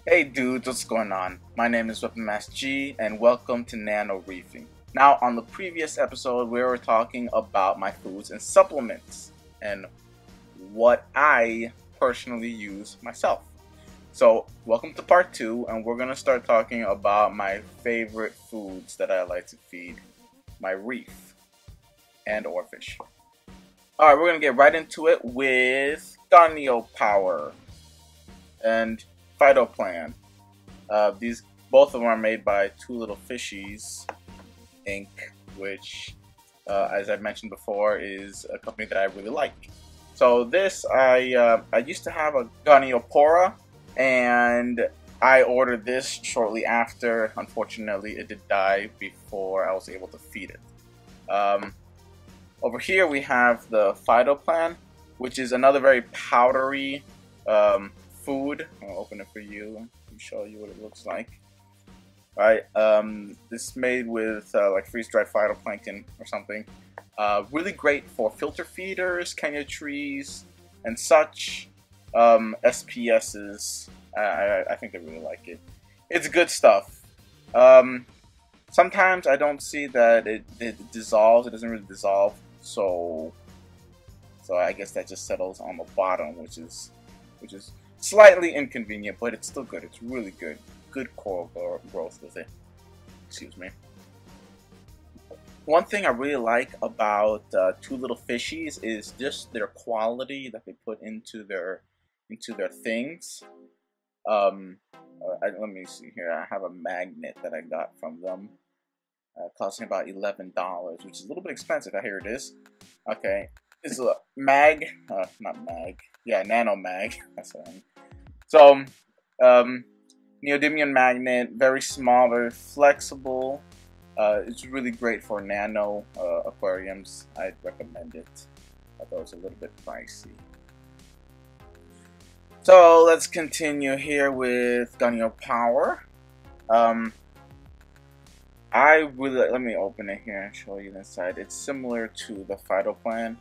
Hey dudes, what's going on? My name is WMG and welcome to Nano Reefing. Now, on the previous episode, we were talking about my foods and supplements and what I personally use myself. So, welcome to part 2, and we're going to start talking about my favorite foods that I like to feed my reef and or fish. Alright, we're going to get right into it with Goniopower and PhytoPlan. These both of them are made by Little Fishies Inc., which, as I mentioned before, is a company that I really like. So this, I used to have a Goniopower, and I ordered this shortly after. Unfortunately, it did die before I was able to feed it. Over here we have the PhytoPlan, which is another very powdery food. I'll open it for you and show you what it looks like. Alright, this is made with like freeze-dried phytoplankton or something. Really great for filter feeders, Kenya trees, and such. SPSs, I think I really like it. It's good stuff. Sometimes I don't see that it dissolves. It doesn't really dissolve, so I guess that just settles on the bottom, which is slightly inconvenient, but it's still good. It's really good. Good coral growth with it. Excuse me. One thing I really like about Little Fishies is just their quality that they put into their things. Let me see here. I have a magnet that I got from them, costing about $11, which is a little bit expensive. Here it is. Okay, it's a mag, not mag. Yeah, nano mag. That's what I mean. So, neodymium magnet, very small, very flexible. It's really great for nano aquariums. I'd recommend it, although it's a little bit pricey. So let's continue here with Goniopower. Let me open it here and show you the inside. It's similar to the PhytoPlan.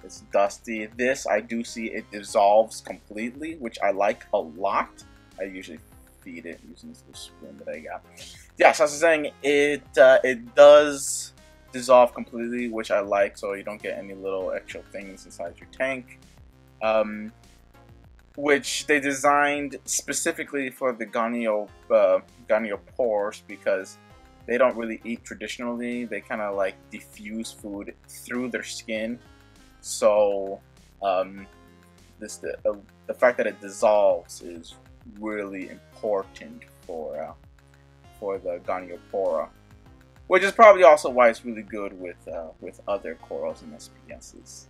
It's dusty. This, I do see it dissolves completely, which I like a lot. I usually feed it using this little spoon that I got. Yeah, so I was saying, it does dissolve completely, which I like, so you don't get any little extra things inside your tank. Which they designed specifically for the Goniopores, because they don't really eat traditionally. They kind of like diffuse food through their skin. So the fact that it dissolves is really important for the Goniopower, which is probably also why it's really good with other corals and SPSs.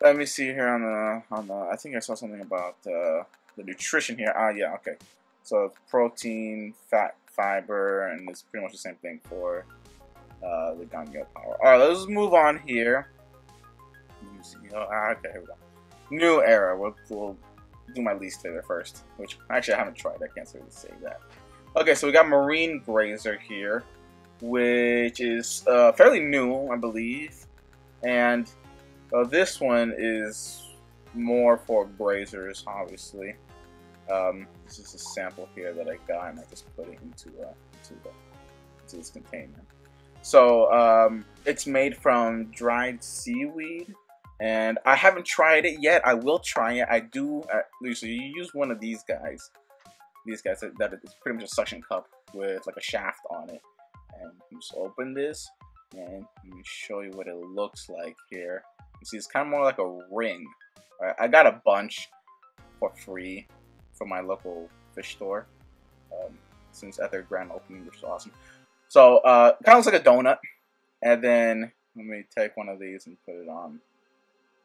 Let me see here on the I think I saw something about the nutrition here. Yeah, okay. So it's protein, fat, fiber, and it's pretty much the same thing for the Goniopower. All right, let's move on here. Okay, here we go. NewEra. We'll do my least favorite first, which actually I haven't tried. I can't really say that. Okay, so we got MarineGrazer here, which is fairly new, I believe, and this one is more for grazers, obviously. This is a sample here that I got, and I just put it into this container. So it's made from dried seaweed. And I haven't tried it yet. I will try it. I do. So you use one of these guys. These guys that is pretty much a suction cup with like a shaft on it. And you just open this, and let me show you what it looks like here. You see, it's kind of more like a ring. Right? I got a bunch for free from my local fish store since at their grand opening, which is awesome. So kind of looks like a donut. And then let me take one of these and put it on.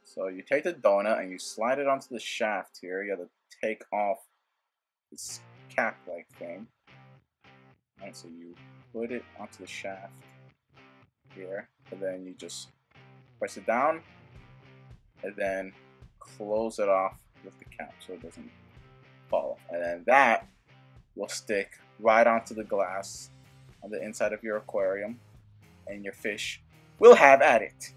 So you take the donut and you slide it onto the shaft here. You have to take off this cap-like thing. And so you put it onto the shaft here, and then you just press it down, and then close it off with the cap so it doesn't fall. And then that will stick right onto the glass on the inside of your aquarium, and your fish will have at it.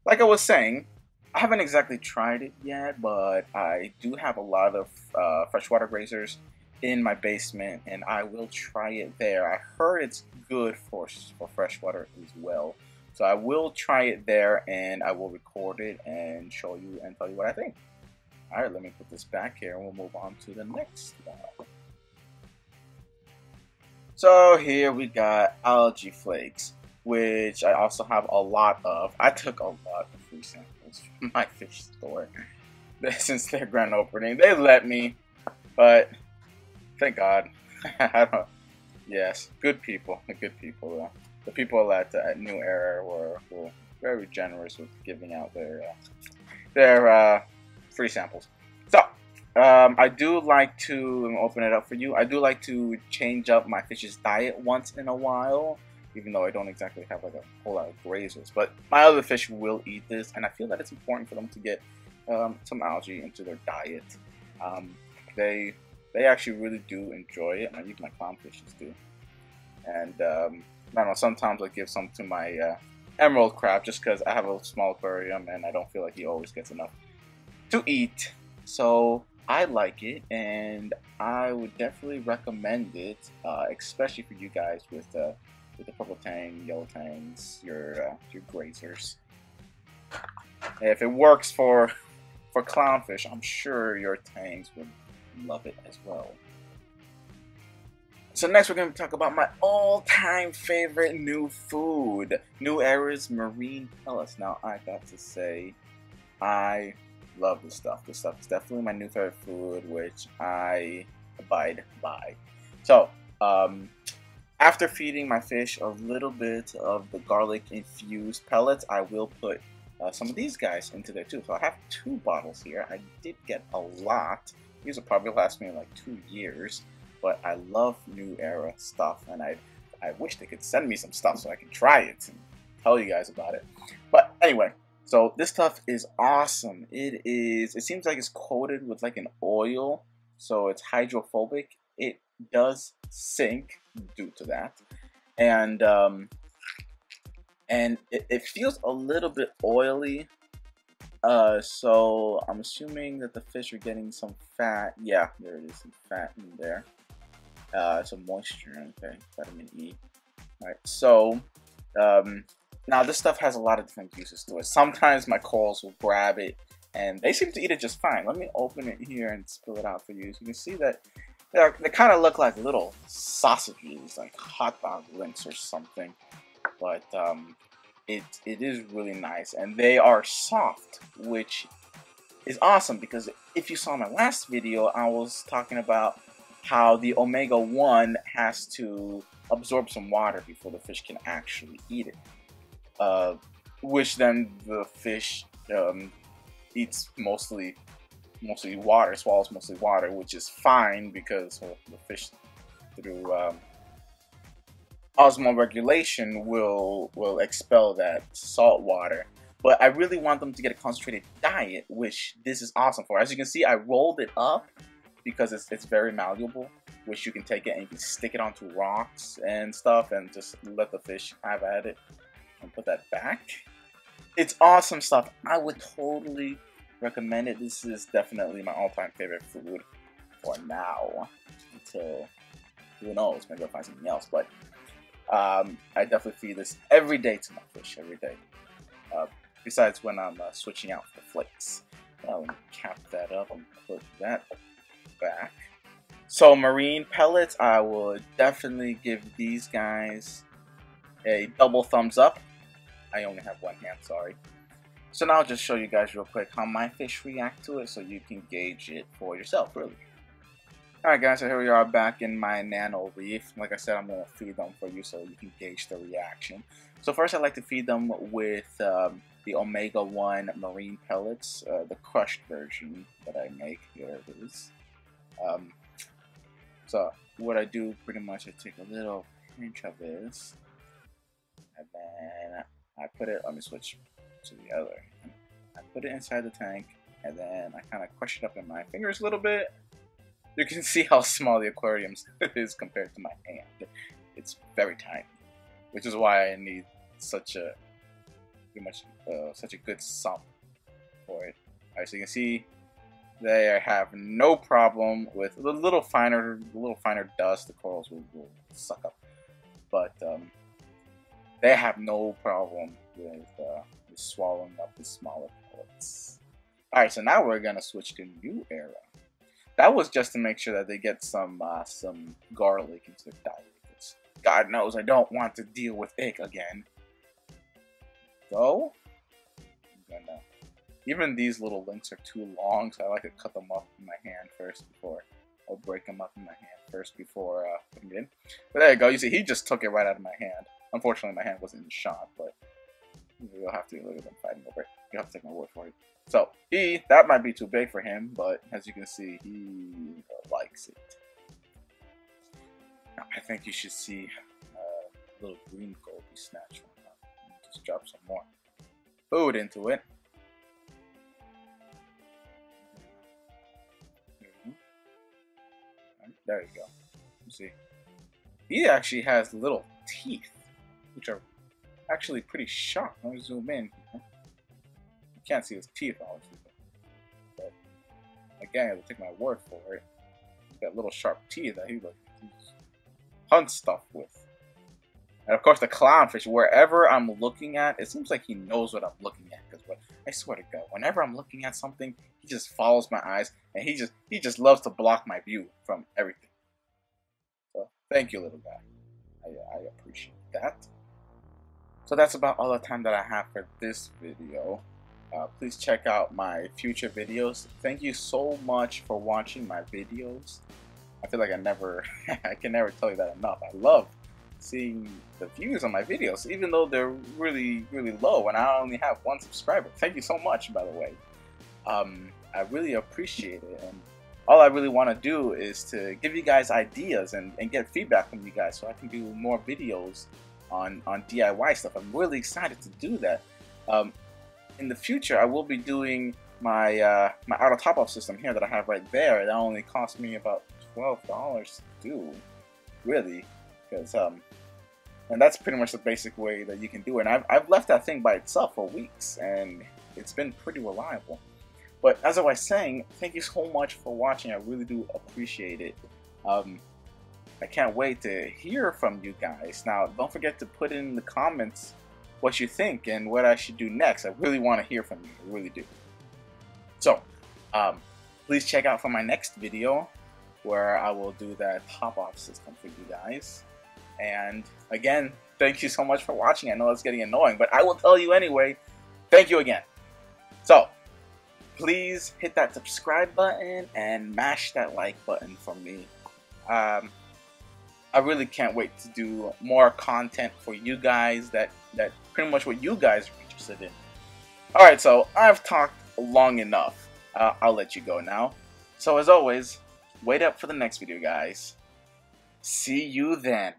Like I was saying, I haven't exactly tried it yet, but I do have a lot of freshwater grazers in my basement, and I will try it there. I heard it's good for freshwater as well, so I will try it there, and I will record it and show you and tell you what I think. All right, let me put this back here, and we'll move on to the next one. So here we got Algea Flakes, which I also have a lot of. I took a lot of free samples from my fish store since their grand opening. They let me, but thank God. I don't. Yes, good people. Good people. The people at NewEra were very generous with giving out their free samples. So I do like to open it up for you. I do like to change up my fish's diet once in a while, even though I don't exactly have like a whole lot of grazers. But my other fish will eat this, and I feel that it's important for them to get some algae into their diet. They actually really do enjoy it, and even my clownfishes do. And I don't know, sometimes I give some to my emerald crab just because I have a small aquarium and I don't feel like he always gets enough to eat. So I like it, and I would definitely recommend it, especially for you guys with the purple tang, yellow tangs, your grazers. If it works for clownfish, I'm sure your tangs would love it as well. So next we're going to talk about my all-time favorite new food, NewEra's marine pellets. Now I got to say, I love this stuff. This stuff is definitely my new favorite food, which I abide by. So after feeding my fish a little bit of the garlic infused pellets, I will put some of these guys into there too. So I have 2 bottles here. I did get a lot. These will probably last me like 2 years. But I love NewEra stuff, and I wish they could send me some stuff so I can try it and tell you guys about it. But anyway, so this stuff is awesome. It seems like it's coated with like an oil, so it's hydrophobic. It does sink due to that, and it feels a little bit oily. So I'm assuming that the fish are getting some fat. Yeah, there it is, some fat in there. Some moisture, okay, vitamin E. Alright, so now this stuff has a lot of different uses to it. Sometimes my corals will grab it, and they seem to eat it just fine. Let me open it here and spill it out for you. So you can see that they kind of look like little sausages, like hot dog links or something. But it is really nice, and they are soft, which is awesome because if you saw my last video, I was talking about how the omega-1 has to absorb some water before the fish can actually eat it, which then the fish eats mostly water, swallows mostly water, which is fine because the fish through osmoregulation will expel that salt water. But I really want them to get a concentrated diet, which this is awesome for. As you can see, I rolled it up because it's very malleable, which you can take it and you can stick it onto rocks and stuff and just let the fish have at it and put that back. It's awesome stuff. I would totally recommend it. This is definitely my all-time favorite food for now, until who knows, maybe I'll find something else. But I definitely feed this every day to my fish, every day. Besides when I'm switching out the flakes. Let me cap that up and put that back. So marine pellets, I would definitely give these guys a double thumbs up. I only have one hand, sorry. So now I'll just show you guys real quick how my fish react to it so you can gauge it for yourself, really. Alright guys, so here we are back in my nano reef. Like I said, I'm going to feed them for you so you can gauge the reaction. So first I like to feed them with the omega-1 marine pellets, the crushed version that I make. Here it is. So what I do pretty much, I take a little pinch of this, and then I put it, let me switch to the other. I put it inside the tank, and then I kind of crush it up in my fingers a little bit. You can see how small the aquarium is compared to my hand. It's very tiny, which is why I need such a pretty much such a good sump for it. Alright, so you can see they have no problem with a little finer dust. The corals will suck up, but they have no problem with swallowing up the smaller pellets. Alright, so now we're gonna switch to NewEra. That was just to make sure that they get some garlic into their diet. Because God knows I don't want to deal with ick again. So I'm gonna. Even these little links are too long, so I like to cut them off in my hand first before, or break them up in my hand first before putting it in. But there you go. You see, he just took it right out of my hand. Unfortunately, my hand wasn't shot, but you'll have to look at them fighting over it. You'll have to take my word for it. So that might be too big for him, but as you can see, he likes it. Now, I think you should see a little green gold we snatched from him. Just drop some more food into it. There you go. You see, he actually has little teeth, which are actually pretty sharp. Let me zoom in. You can't see his teeth, obviously, but again, I have to take my word for it. He's got little sharp teeth that he hunts stuff with. And of course, the clownfish. Wherever I'm looking at, it seems like he knows what I'm looking at. Because I swear to God, whenever I'm looking at something, he just follows my eyes, and he just loves to block my view from everything. So thank you, little guy. I appreciate that. So that's about all the time that I have for this video. Please check out my future videos. Thank you so much for watching my videos. I feel like I can never tell you that enough. I love seeing the views on my videos, even though they're really, really low, and I only have 1 subscriber. Thank you so much, by the way. I really appreciate it, and all I really want to do is to give you guys ideas and get feedback from you guys so I can do more videos on DIY stuff. I'm really excited to do that. In the future, I will be doing my my auto top-up system here that I have right there. That only cost me about $12 to do, really, because and that's pretty much the basic way that you can do it. And I've left that thing by itself for weeks, and it's been pretty reliable. But as I was saying, thank you so much for watching. I really do appreciate it. I can't wait to hear from you guys. Now, don't forget to put in the comments what you think and what I should do next. I really want to hear from you. I really do. So, please check out for my next video where I will do that top-off system for you guys. And again, thank you so much for watching. I know it's getting annoying, but I will tell you anyway. Thank you again. So, please hit that subscribe button and mash that like button for me. I really can't wait to do more content for you guys that pretty much what you guys are interested in. Alright, so I've talked long enough. I'll let you go now. So as always, wait up for the next video, guys. See you then.